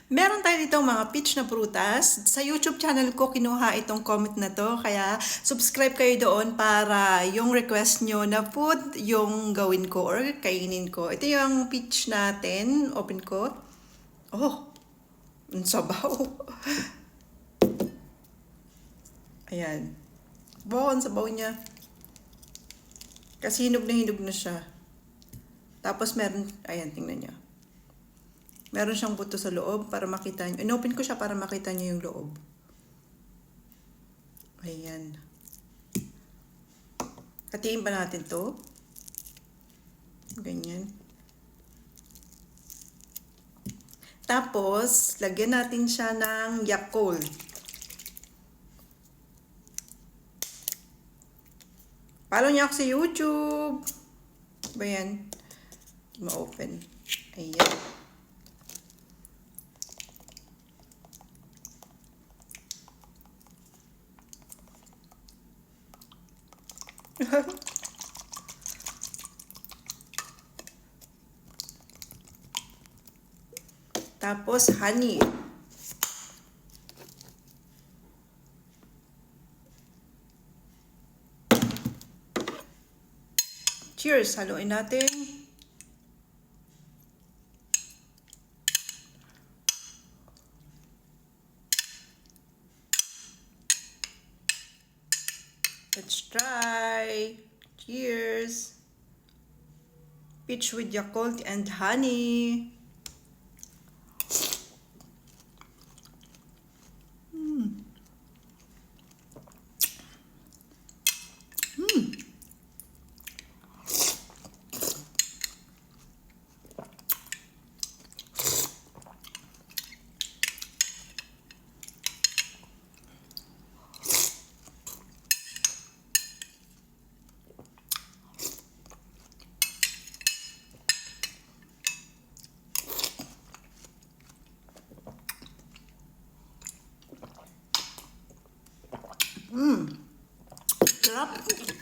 Meron tayo dito mga peach na prutas. Sa YouTube channel ko kinuha itong comment na to. Kaya subscribe kayo doon para yung request nyo na food yung gawin ko or kainin ko. Ito yung peach natin. Open ko. Oh, ang sabaw. Ayan. Wow, ang sabaw niya. Kasi hinog na siya. Tapos meron, ayan, tingnan niyo. Meron siyang buto sa loob para makita nyo. Inopen ko siya para makita nyo yung loob. Ayan. Hatiin pa natin to. Ganyan. Tapos, lagyan natin siya ng Yakult. Follow niyo ako sa YouTube. Ba yan? Ma-open. Ayan. Tapos, honey. Cheers! Haluin natin. Let's try. Cheers! Peach with Yakult and honey. Sarap.